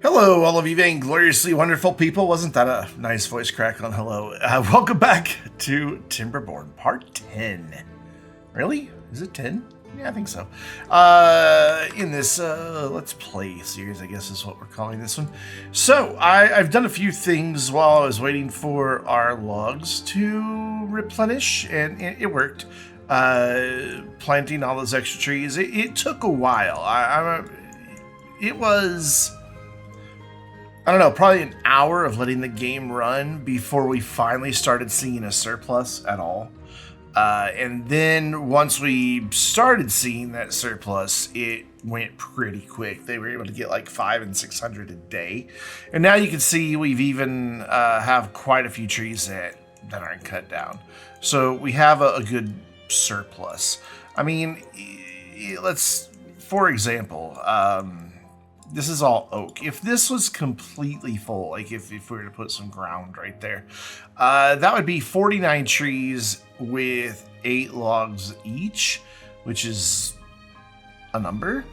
Hello, all of you vaingloriously wonderful people. Wasn't that a nice voice crack on hello? Welcome back to Timberborn, part 10. Really? Is it 10? Yeah, I think so. In this Let's Play series, I guess is what we're calling this one. So, I've done a few things while I was waiting for our logs to replenish, and it worked. Planting all those extra trees. It took a while. It was... I don't know, probably an hour of letting the game run before we finally started seeing a surplus at all. And then once we started seeing that surplus, it went pretty quick. They were able to get like 500 and 600 a day. And now you can see we've even have quite a few trees that aren't cut down. So we have a good surplus. I mean, for example, this is all oak. If this was completely full, like if we were to put some ground right there, that would be 49 trees with 8 logs each, which is a number.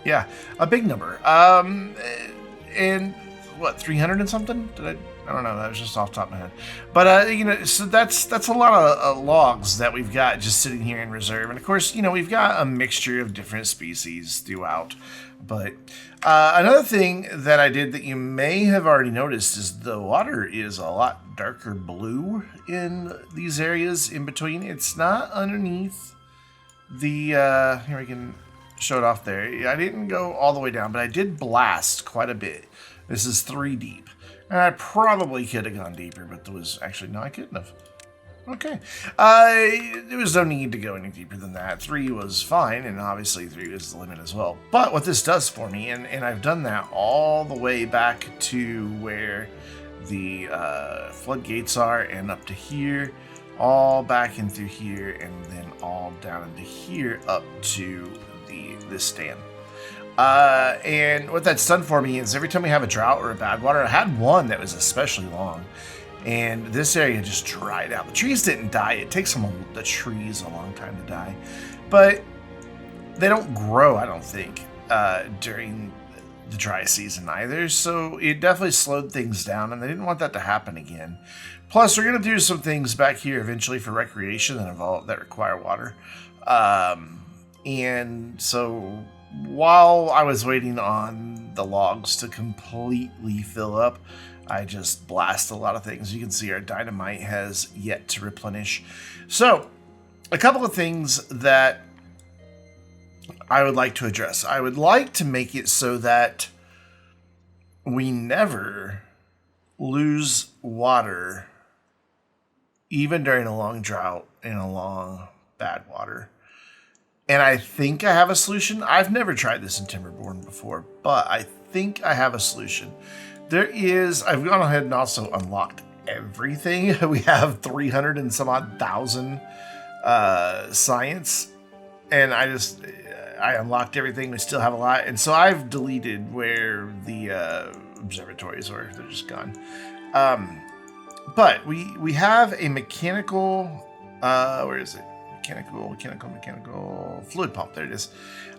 Yeah, a big number. And what, 300 and something? I don't know. That was just off the top of my head. But, so that's a lot of logs that we've got just sitting here in reserve. And of course, we've got a mixture of different species throughout. But another thing that I did that you may have already noticed is the water is a lot darker blue in these areas in between. It's not underneath the, here we can show it off there. I didn't go all the way down, but I did blast quite a bit. This is 3 deep. And I probably could have gone deeper, but there was actually, no, I couldn't have. Okay. There was no need to go any deeper than that. 3 was fine, and obviously 3 is the limit as well. But what this does for me, and I've done that all the way back to where the floodgates are and up to here, all back in through here, and then all down into here up to this dam. And what that's done for me is every time we have a drought or a bad water, I had one that was especially long, and this area just dried out. The trees didn't die. It takes the trees a long time to die, but they don't grow, I don't think, during the dry season either. So it definitely slowed things down, and they didn't want that to happen again. Plus, we're going to do some things back here eventually for recreation that require water. And so while I was waiting on the logs to completely fill up, I just blast a lot of things. You can see our dynamite has yet to replenish. So, a couple of things that I would like to address. I would like to make it so that we never lose water, even during a long drought and a long bad water. And I think I have a solution. I've never tried this in Timberborn before, but I think I have a solution. I've gone ahead and also unlocked everything. We have 300 and some odd thousand science, and I unlocked everything. We still have a lot, and so I've deleted where the observatories were. They're just gone. But we have a mechanical, where is it? Mechanical fluid pump. There it is.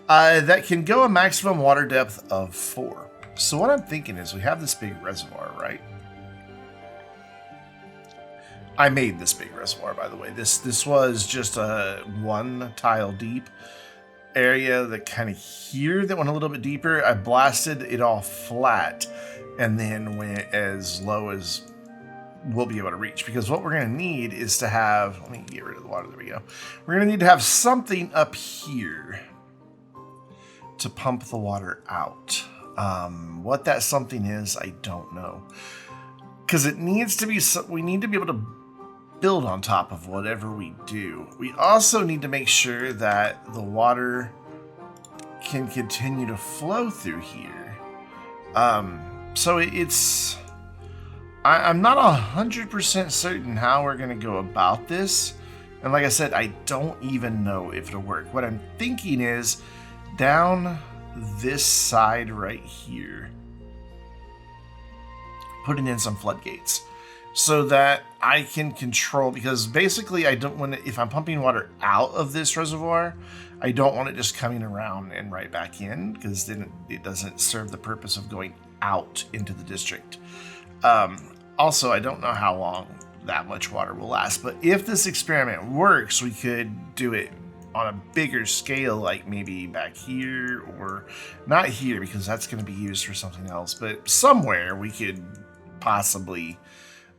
That can go a maximum water depth of 4. So what I'm thinking is we have this big reservoir, right? I made this big reservoir, by the way. This was just a 1 tile deep area that kind of here that went a little bit deeper. I blasted it all flat and then went as low as we'll be able to reach, because what we're going to need is to have, let me get rid of the water, there we go. We're going to need to have something up here to pump the water out. What that something is, I don't know, because it needs to be, we need to be able to build on top of whatever we do. We also need to make sure that the water can continue to flow through here. So I'm not 100% certain how we're going to go about this. And like I said, I don't even know if it'll work. What I'm thinking is down this side right here, putting in some floodgates so that I can control, because basically I don't want to, if I'm pumping water out of this reservoir, I don't want it just coming around and right back in, because then it doesn't serve the purpose of going out into the district. Also, I don't know how long that much water will last, but if this experiment works, we could do it on a bigger scale, like maybe back here, or not here because that's going to be used for something else, but somewhere we could possibly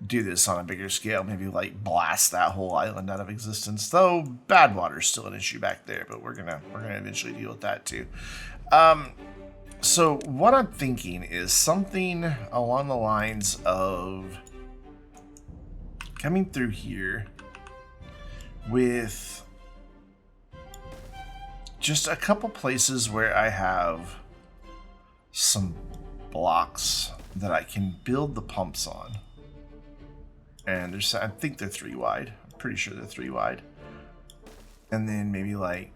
do this on a bigger scale, maybe like blast that whole island out of existence. Though bad water is still an issue back there, but we're gonna eventually deal with that too. So what I'm thinking is something along the lines of coming through here with just a couple places where I have some blocks that I can build the pumps on. And there's, I think they're 3 wide. I'm pretty sure they're 3 wide. And then maybe like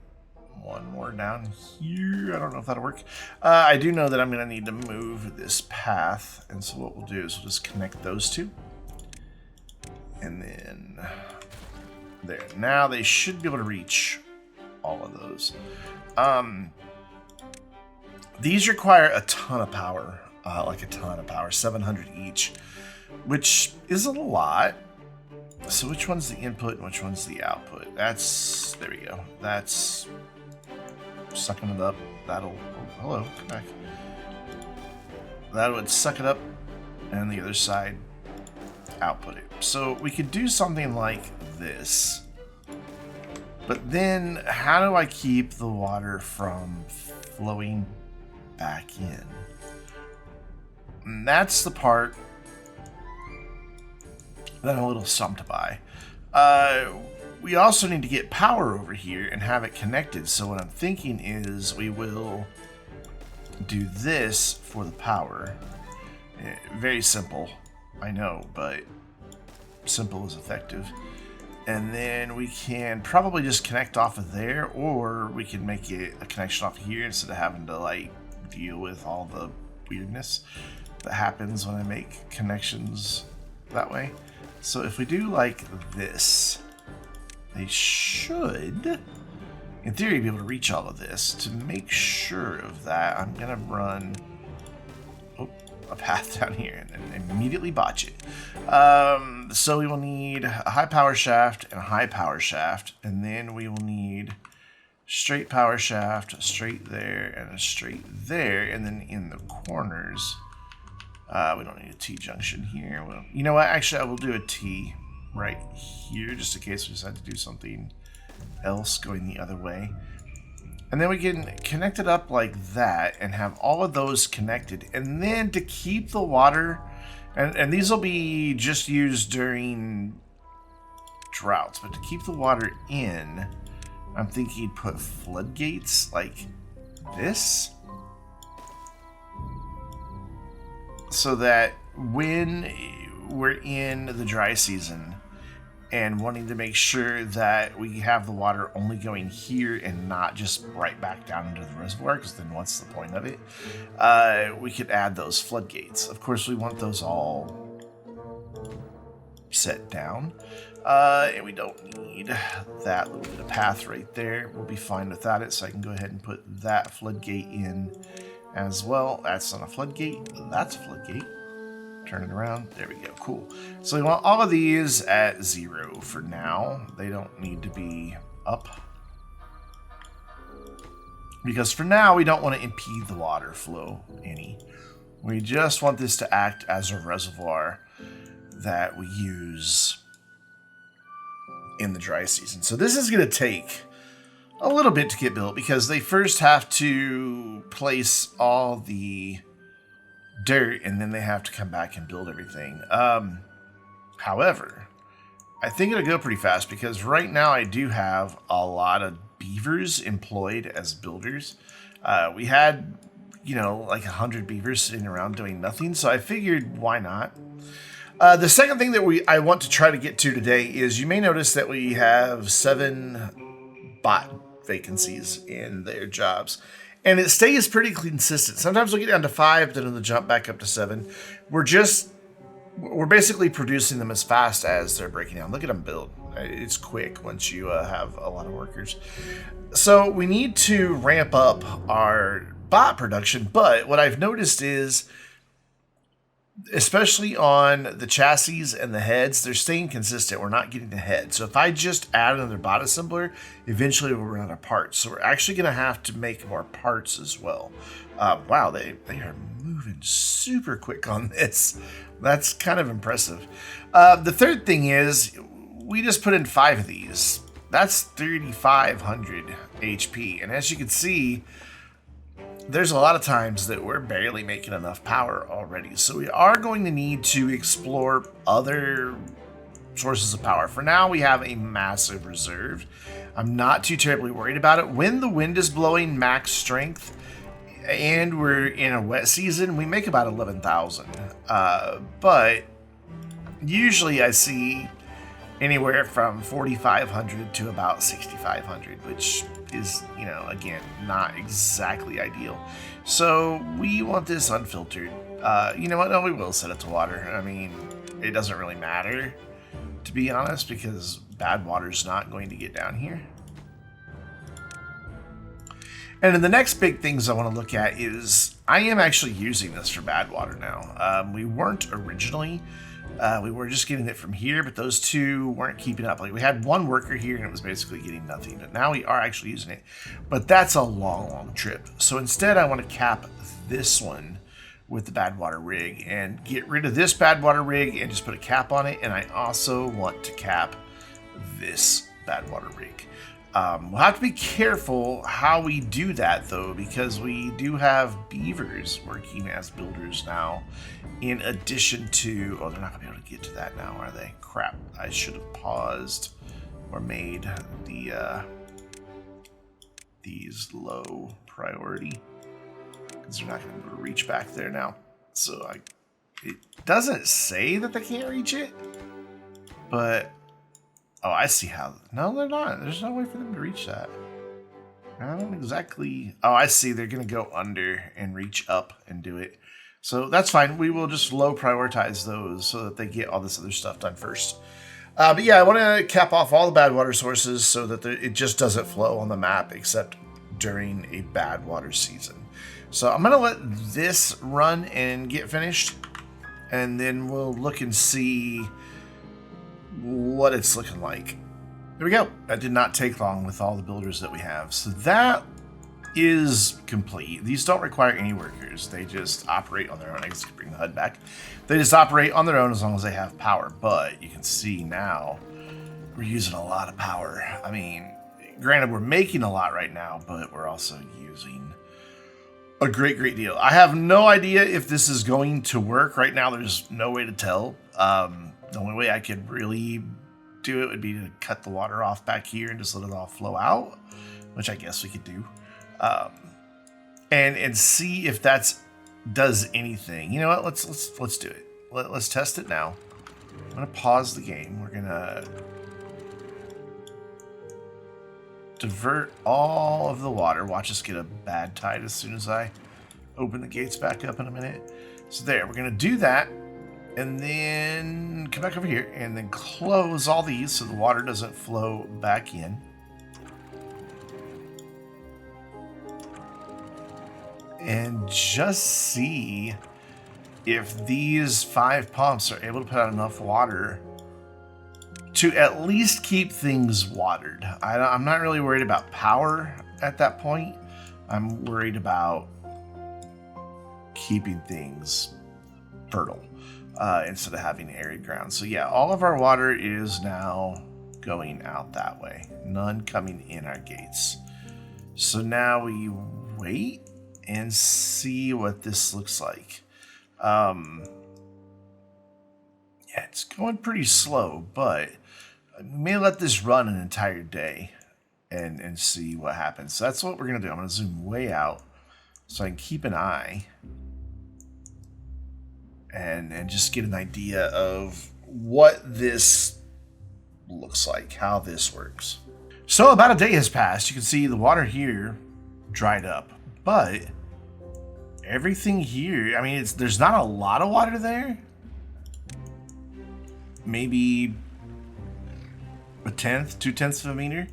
one more down here. I don't know if that'll work. I do know that I'm going to need to move this path. And so what we'll do is we'll just connect those two. And then there. Now they should be able to reach all of those. These require a ton of power. Like a ton of power. 700 each. Which isn't a lot. So which one's the input and which one's the output? That's, there we go. That's sucking it up. That'll, oh, hello, come back. That would suck it up, and the other side output it. So we could do something like this. But then how do I keep the water from flowing back in? And that's the part that I'm a little stumped by. We also need to get power over here and have it connected. So what I'm thinking is we will do this for the power. Very simple, I know, but simple is effective. And then we can probably just connect off of there, or we can make it a connection off of here instead of having to like deal with all the weirdness that happens when I make connections that way. So if we do like this, they should, in theory, be able to reach all of this. To make sure of that, I'm going to run a path down here and then immediately botch it. So we will need a high power shaft and a high power shaft, and then we will need straight power shaft, a straight there, and a straight there, and then in the corners, we don't need a T-junction here. Well, you know what? Actually, I will do a T right here, just in case we decide to do something else going the other way. And then we can connect it up like that and have all of those connected. And then to keep the water, and these will be just used during droughts, but to keep the water in, I'm thinking put floodgates like this. So that when we're in the dry season and wanting to make sure that we have the water only going here and not just right back down into the reservoir, because then what's the point of it? We could add those floodgates. Of course, we want those all set down. And we don't need that little bit of path right there. We'll be fine without it, so I can go ahead and put that floodgate in as well. That's not a floodgate, that's a floodgate. Turn it around, there we go, cool. So we want all of these at 0 for now. They don't need to be up, because for now we don't want to impede the water flow any. We just want this to act as a reservoir that we use in the dry season. So this is going to take a little bit to get built, because they first have to place all the dirt and then they have to come back and build everything. However, I think it'll go pretty fast, because right now I do have a lot of beavers employed as builders. We had, you know, like 100 beavers sitting around doing nothing, so I figured why not. The second thing that I want to try to get to today is, you may notice that we have 7 bot vacancies in their jobs, and it stays pretty consistent. Sometimes we'll get down to 5, then it'll jump back up to 7. We're basically producing them as fast as they're breaking down. Look at them build. It's quick once you have a lot of workers. So we need to ramp up our bot production, but what I've noticed is especially on the chassis and the heads, they're staying consistent. We're not getting the head. So if I just add another bot assembler, eventually we'll run out of parts. So we're actually going to have to make more parts as well. Wow, they are moving super quick on this. That's kind of impressive. The third thing is we just put in 5 of these. That's 3,500 HP. And as you can see, there's a lot of times that we're barely making enough power already. So we are going to need to explore other sources of power. For now, we have a massive reserve. I'm not too terribly worried about it. When the wind is blowing max strength and we're in a wet season, we make about 11,000. But usually I see anywhere from 4,500 to about 6,500, which is, you know, again, not exactly ideal. So we want this unfiltered. You know what? No, we will set it to water. I mean, it doesn't really matter, to be honest, because bad water's not going to get down here. And then the next big things I want to look at is I am actually using this for bad water now. We weren't originally. We were just getting it from here, but those two weren't keeping up. Like, we had one worker here and it was basically getting nothing, but now we are actually using it. But that's a long trip. So instead I want to cap this one with the bad water rig and get rid of this bad water rig and just put a cap on it. And I also want to cap this bad water rig. We'll have to be careful how we do that, though, because we do have beavers working as builders now, in addition to... Oh, they're not going to be able to get to that now, are they? Crap. I should have paused or made these low priority, because they're not going to be able to reach back there now. So it doesn't say that they can't reach it, but... Oh, I see how... No, they're not. There's no way for them to reach that. I don't exactly... Oh, I see. They're going to go under and reach up and do it. So that's fine. We will just low prioritize those so that they get all this other stuff done first. But yeah, I want to cap off all the bad water sources so that it just doesn't flow on the map except during a bad water season. So I'm going to let this run and get finished, and then we'll look and see what it's looking like. There we go. That did not take long with all the builders that we have. So that is complete. These don't require any workers. They just operate on their own. I guess I could bring the HUD back. They just operate on their own as long as they have power. But you can see now we're using a lot of power. I mean, granted, we're making a lot right now, but we're also using a great deal. I have no idea if this is going to work. Right now, there's no way to tell. The only way I could really do it would be to cut the water off back here and just let it all flow out, which I guess we could do. And see if that does anything. You know what? Let's do it. Let's test it now. I'm gonna pause the game. We're gonna divert all of the water. Watch us get a bad tide as soon as I open the gates back up in a minute. So there, we're gonna do that. And then come back over here and then close all these so the water doesn't flow back in. And just see if these 5 pumps are able to put out enough water to at least keep things watered. I'm not really worried about power at that point. I'm worried about keeping things fertile. Instead of having arid ground. So yeah, all of our water is now going out that way. None coming in our gates. So now we wait and see what this looks like. Yeah, it's going pretty slow, but we may let this run an entire day and see what happens. So that's what we're going to do. I'm going to zoom way out so I can keep an eye and just get an idea of what this looks like, how this works. So about a day has passed. You can see the water here dried up, but everything here, I mean, there's not a lot of water there. Maybe a tenth, 2/10 of a meter.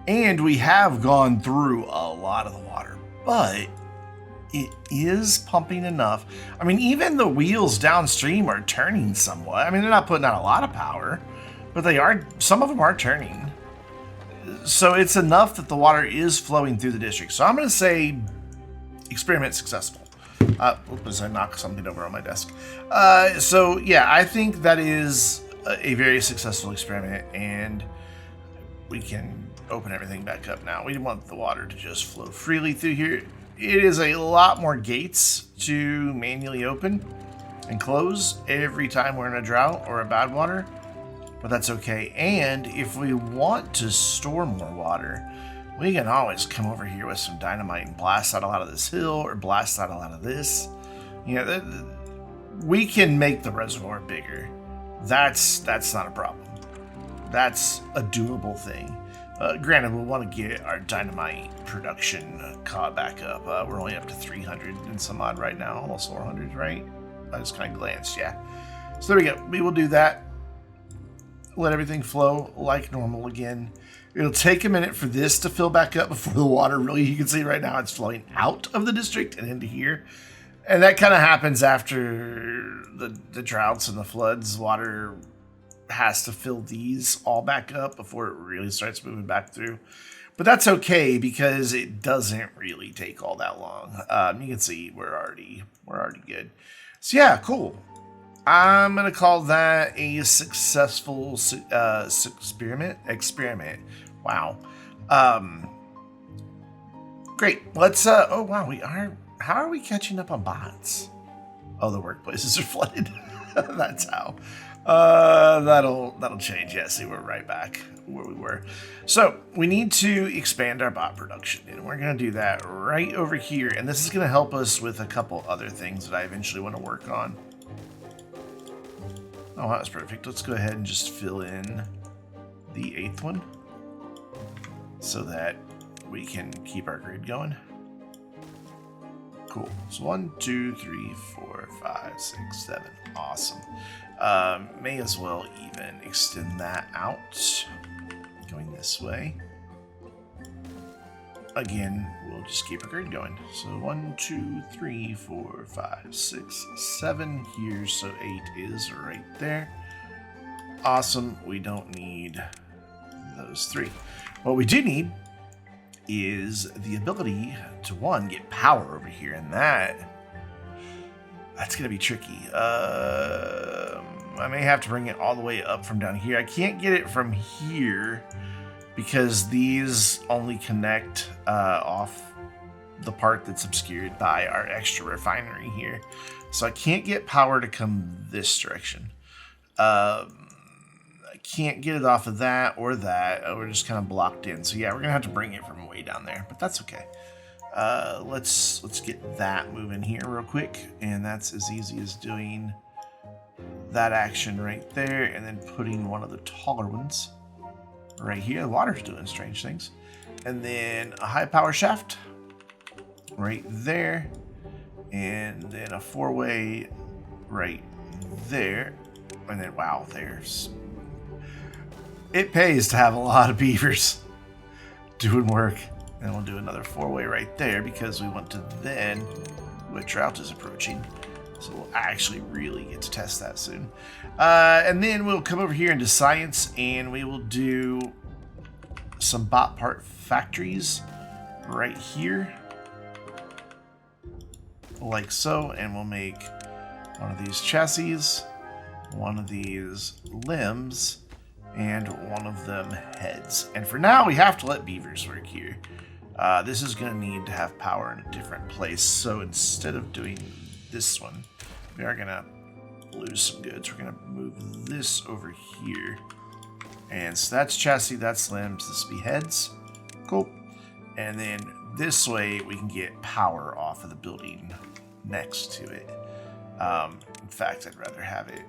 And we have gone through a lot of the water, but it is pumping enough. I mean, even the wheels downstream are turning somewhat. I mean, they're not putting out a lot of power, but they are. Some of them are turning. So it's enough that the water is flowing through the district. So I'm going to say experiment successful. Oops, I knocked something over on my desk. So yeah, I think that is a very successful experiment, and we can open everything back up now. We want the water to just flow freely through here. It is a lot more gates to manually open and close every time we're in a drought or a bad water, but that's okay. And if we want to store more water, we can always come over here with some dynamite and blast out a lot of this hill or blast out a lot of this. You know, we can make the reservoir bigger. That's not a problem. That's a doable thing. Granted, we'll want to get our dynamite production caught back up. We're only up to 300 and some odd right now, almost 400, right? I just kind of glanced, yeah. So there we go. We will do that. Let everything flow like normal again. It'll take a minute for this to fill back up before the water really, you can see right now it's flowing out of the district and into here. And that kind of happens after the droughts and the floods. Water has to fill these all back up before it really starts moving back through. But that's okay because it doesn't really take all that long. You can see we're already good. So yeah, cool. I'm gonna call that a successful experiment. Wow. Great. Let's. Oh wow, we are. How are we catching up on bots? Oh, the workplaces are flooded. That's how. That'll change. Yeah, see, we're right back where we were. So we need to expand our bot production, and we're gonna do that right over here. And this is gonna help us with a couple other things that I eventually want to work on. Oh, that was perfect. Let's go ahead and just fill in the 8th one so that we can keep our grid going. Cool. So 1, 2, 3, 4, 5, 6, 7. Awesome. May as well even extend that out. Going this way. Again, we'll just keep our grid going. So 1, 2, 3, 4, 5, 6, 7 here. So 8 is right there. Awesome. We don't need those 3. What we do need is the ability to, one, get power over here, and that's gonna be tricky. I may have to bring it all the way up from down here. I can't get it from here because these only connect off the part that's obscured by our extra refinery here. So I can't get power to come this direction. I can't get it off of that or that. We're just kind of blocked in. So yeah, we're gonna have to bring it from way down there, but that's okay. Let's get that moving here real quick, and that's as easy as doing that action right there, and then putting one of the taller ones right here. The water's doing strange things, and then a high power shaft right there, and then a 4-way right there, and then wow, there's. It pays to have a lot of beavers doing work. And we'll do another 4-way right there because we want to then, what drought is approaching. So we'll actually really get to test that soon. And then we'll come over here into science and we will do some bot part factories right here. Like so. And we'll make one of these chassis, one of these limbs, and one of them heads. And for now, we have to let beavers work here. This is going to need to have power in a different place. So instead of doing this one, we are going to lose some goods. We're going to move this over here. And so that's chassis, that's limbs, this will be heads. Cool. And then this way we can get power off of the building next to it. In fact, I'd rather have it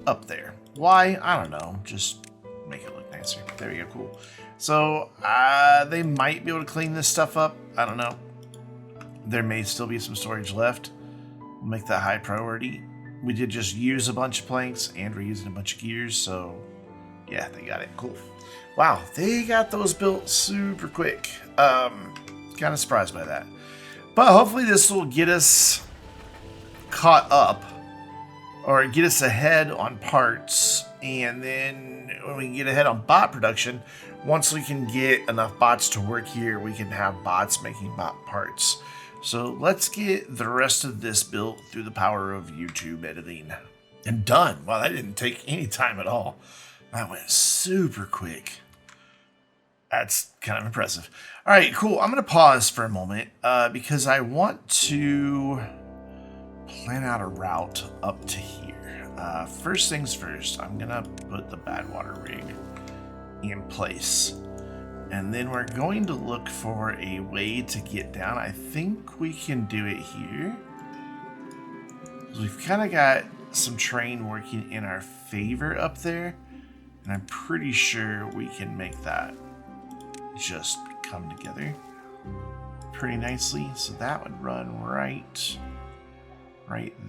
up there. Why? I don't know. Just make it look nicer. There we go. Cool. So they might be able to clean this stuff up. I don't know. There may still be some storage left. We'll make that high priority. We did just use a bunch of planks and we're using a bunch of gears. So yeah, they got it. Cool. Wow, they got those built super quick. Kind of surprised by that. But hopefully this will get us caught up, or get us ahead on parts, and then when we get ahead on bot production, once we can get enough bots to work here, we can have bots making bot parts. So let's get the rest of this built through the power of YouTube editing. And done. Wow, that didn't take any time at all. That went super quick. That's kind of impressive. All right, cool. I'm going to pause for a moment because I want to plan out a route up to here. First things first, I'm going to put the badwater rig in place. And then we're going to look for a way to get down. I think we can do it here. We've kind of got some terrain working in our favor up there. And I'm pretty sure we can make that just come together pretty nicely. So that would run right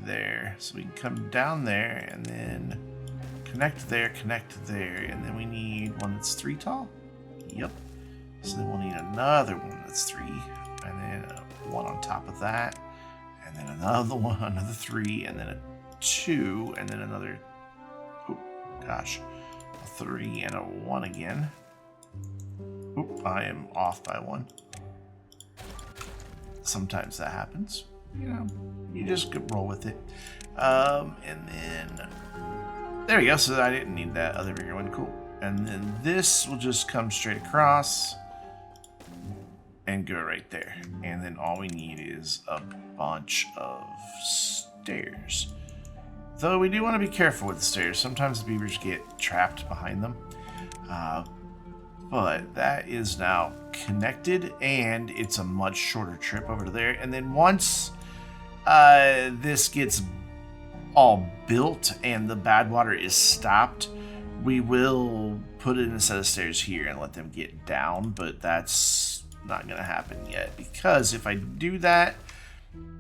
there. So we can come down there and then connect there, and then we need one that's 3 tall. Yep. So then we'll need another one that's 3, and then one on top of that, and then another one, another 3, and then a 2, and then another, oh gosh, a 3 and a 1 again. Oop, I am off by 1. Sometimes that happens. You know, you just roll with it. And then there we go. So I didn't need that other bigger one. Cool. And then this will just come straight across and go right there. And then all we need is a bunch of stairs. Though we do want to be careful with the stairs. Sometimes the beavers get trapped behind them. But that is now connected, and it's a much shorter trip over to there. And then once this gets all built and the badwater is stopped, we will put in a set of stairs here and let them get down. But that's not going to happen yet, because if I do that,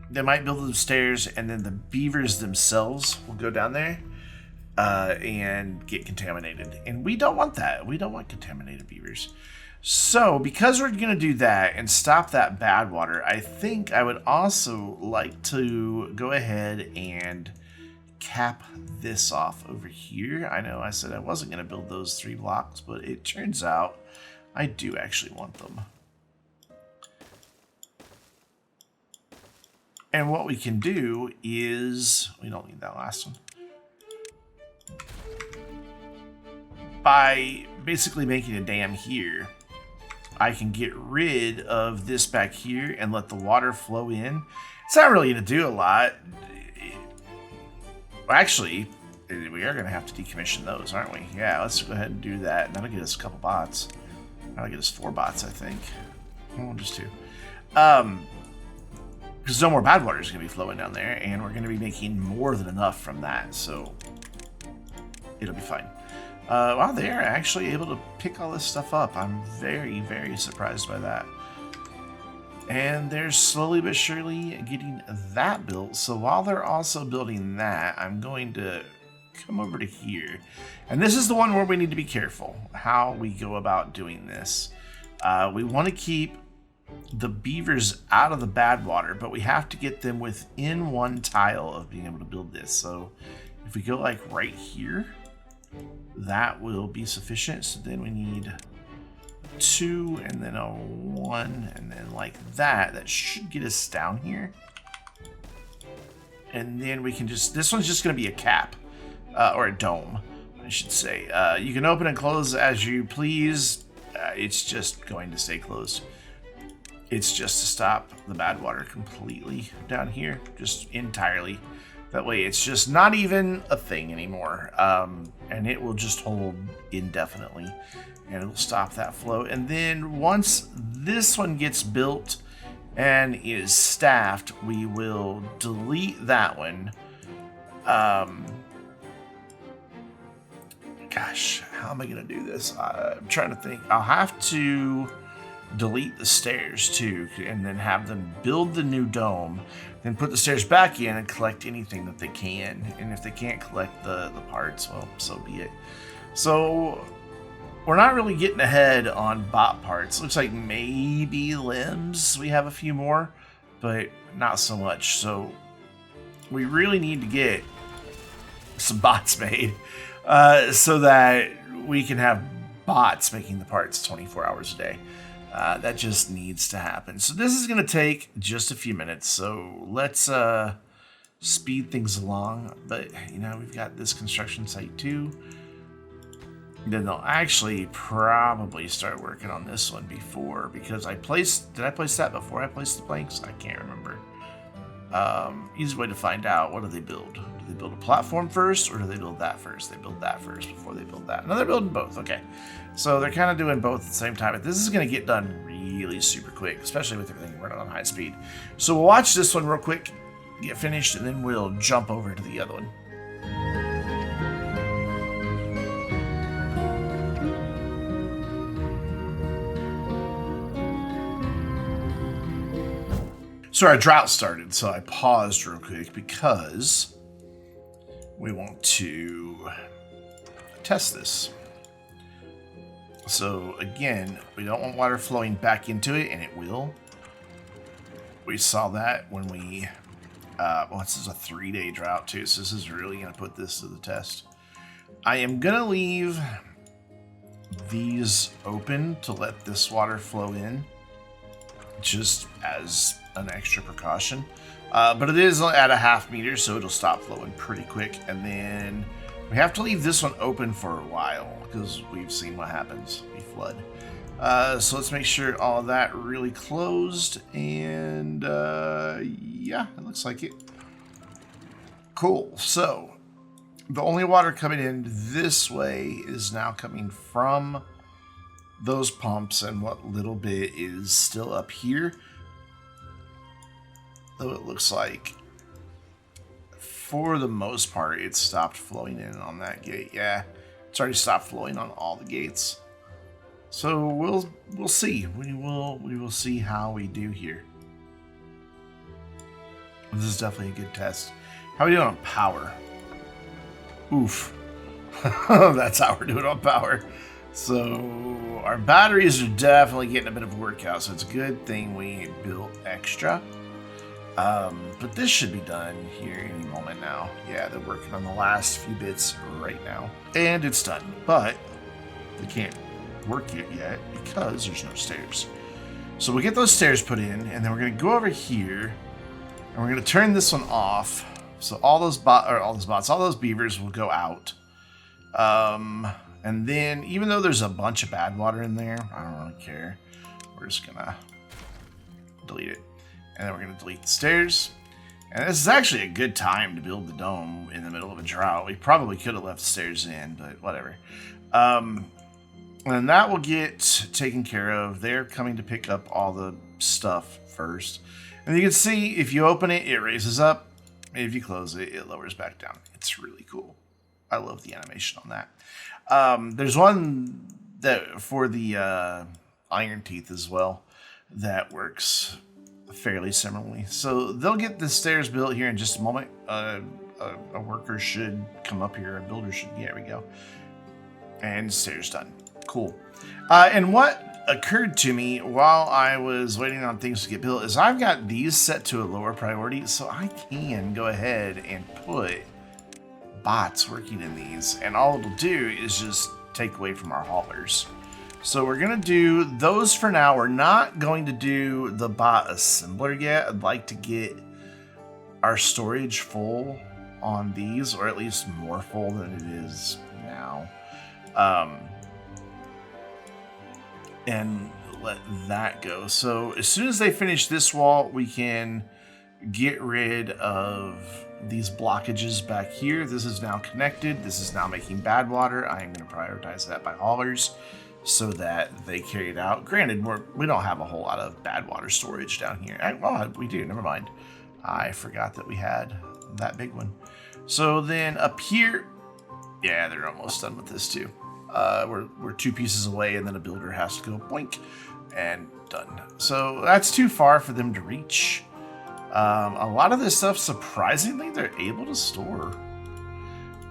they might build the stairs, and then the beavers themselves will go down there and get contaminated. And we don't want that. We don't want contaminated beavers. So because we're going to do that and stop that bad water, I think I would also like to go ahead and cap this off over here. I know I said I wasn't going to build those 3 blocks, but it turns out I do actually want them. And what we can do is, we don't need that last one. By basically making a dam here, I can get rid of this back here and let the water flow in. It's not really going to do a lot. Actually, we are going to have to decommission those, aren't we? Yeah, let's go ahead and do that. That'll get us a couple bots. That'll get us 4 bots, I think. Oh, just 2. Because no more bad water is going to be flowing down there, and we're going to be making more than enough from that, so it'll be fine. Wow, they are actually able to pick all this stuff up. I'm very, very surprised by that. And they're slowly but surely getting that built. So while they're also building that, I'm going to come over to here. And this is the one where we need to be careful how we go about doing this. We want to keep the beavers out of the bad water, but we have to get them within 1 tile of being able to build this. So if we go like right here, that will be sufficient. So then we need 2 and then a 1 and then like that. That should get us down here. And then we can just, this one's just going to be a cap or a dome, I should say. You can open and close as you please. It's just going to stay closed. It's just to stop the bad water completely down here, just entirely. That way it's just not even a thing anymore. And it will just hold indefinitely, and it'll stop that flow. And then once this one gets built and is staffed, we will delete that one. Gosh, how am I going to do this? I'm trying to think. I'll have to delete the stairs too, and then have them build the new dome, then put the stairs back in and collect anything that they can. And if they can't collect the parts, well, so be it. So we're not really getting ahead on bot parts. Looks like maybe limbs, we have a few more, but not so much. So we really need to get some bots made so that we can have bots making the parts 24 hours a day. That just needs to happen. So this is going to take just a few minutes. So let's speed things along. But, you know, we've got this construction site too. Then they'll actually probably start working on this one before, because did I place that before I placed the planks? I can't remember. Easy way to find out. What do they build? Do they build a platform first, or do they build that first? They build that first before they build that. No, they're building both. Okay. So they're kind of doing both at the same time. But this is going to get done really super quick, especially with everything running on high speed. So we'll watch this one real quick, get finished, and then we'll jump over to the other one. So our drought started, so I paused real quick because we want to test this. So again, we don't want water flowing back into it, and it will. We saw that when we, well, this is a 3-day drought too, so this is really going to put this to the test. I am going to leave these open to let this water flow in, just as an extra precaution. But it is at a ½ meter, so it'll stop flowing pretty quick. And then we have to leave this one open for a while, because we've seen what happens. We flood. So let's make sure all of that really closed. And yeah, it looks like it. Cool. So the only water coming in this way is now coming from those pumps, and what little bit is still up here. Though it looks like, for the most part, it stopped flowing in on that gate. Yeah, it's already stopped flowing on all the gates. So we'll see. We will see how we do here. This is definitely a good test. How are we doing on power? Oof. That's how we're doing on power. So our batteries are definitely getting a bit of a workout. So it's a good thing we built extra. But this should be done here any moment now. Yeah, they're working on the last few bits right now. And it's done. But they can't work it yet because there's no stairs. So we'll get those stairs put in, and then we're going to go over here, and we're going to turn this one off. So all those beavers will go out. And then, even though there's a bunch of bad water in there, I don't really care. We're just going to delete it. And then we're going to delete the stairs. And this is actually a good time to build the dome in the middle of a drought. We probably could have left the stairs in, but whatever. And that will get taken care of. They're coming to pick up all the stuff first. And you can see, if you open it, it raises up. If you close it, it lowers back down. It's really cool. I love the animation on that. There's one that for the iron teeth as well that works fairly similarly. So they'll get the stairs built here in just a moment. A worker should come up here. A builder should. There we go. And stairs done. Cool. And what occurred to me while I was waiting on things to get built is I've got these set to a lower priority, so I can go ahead and put bots working in these, and all it'll do is just take away from our haulers. So we're going to do those for now. We're not going to do the bot assembler yet. I'd like to get our storage full on these, or at least more full than it is now. And let that go. So as soon as they finish this wall, we can get rid of these blockages back here. This is now connected. This is now making bad water. I am going to prioritize that by haulers, so that they carry it out. Granted, we don't have a whole lot of bad water storage down here. Well, we do, never mind. I forgot that we had that big one. So then up here, yeah, they're almost done with this too. We're 2 pieces away, and then a builder has to go boink, and done. So that's too far for them to reach. A lot of this stuff, surprisingly, they're able to store.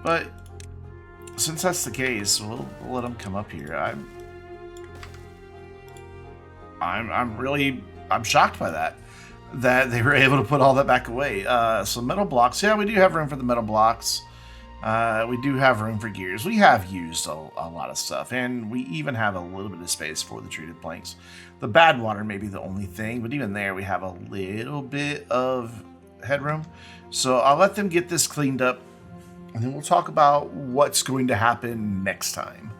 But since that's the case, we'll let them come up here. I'm shocked by that. that they were able to put all that back away. So metal blocks. Yeah, we do have room for the metal blocks. We do have room for gears. We have used a lot of stuff, and we even have a little bit of space for the treated planks. The badwater may be the only thing, but even there we have a little bit of headroom. So I'll let them get this cleaned up, and then we'll talk about what's going to happen next time.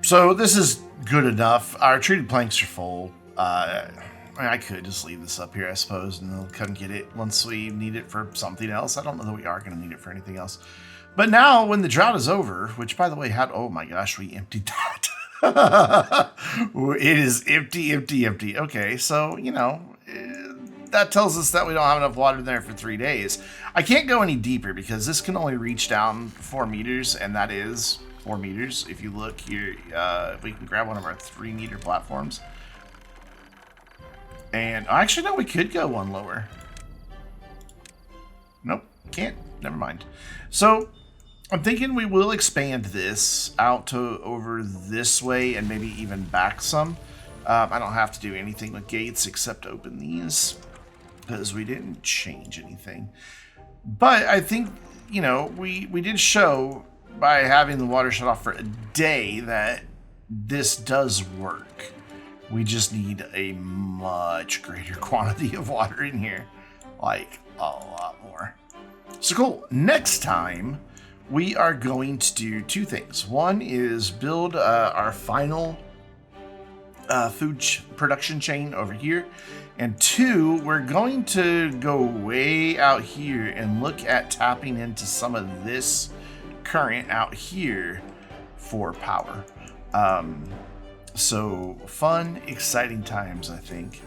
So this is good enough. Our treated planks are full. I could just leave this up here, I suppose, and they'll come get it once we need it for something else. I don't know that we are going to need it for anything else. But now, when the drought is over, which, by the way, oh my gosh, we emptied that. It is empty, empty, empty. Okay, so, you know, that tells us that we don't have enough water in there for 3 days. I can't go any deeper because this can only reach down 4 meters, and that is 4 meters. If you look here, we can grab one of our 3-meter platforms. And actually, no, we could go one lower. Nope, can't. Never mind. So I'm thinking we will expand this out to over this way and maybe even back some. I don't have to do anything with gates except open these because we didn't change anything. But I think, you know, we did show by having the water shut off for a day that this does work. We just need a much greater quantity of water in here. Like, a lot more. So cool. Next time, we are going to do 2 things. One is build our final food production chain over here. And 2, we're going to go way out here and look at tapping into some of this current out here for power. So fun, exciting times, I think.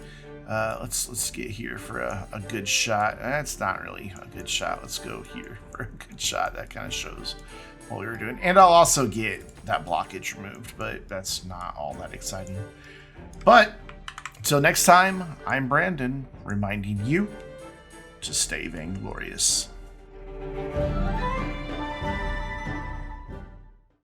Let's get here for a good shot. That's not really a good shot. Let's go here for a good shot. That kind of shows what we were doing. And I'll also get that blockage removed, but that's not all that exciting. But until next time, I'm Brandon, reminding you to stay vainglorious.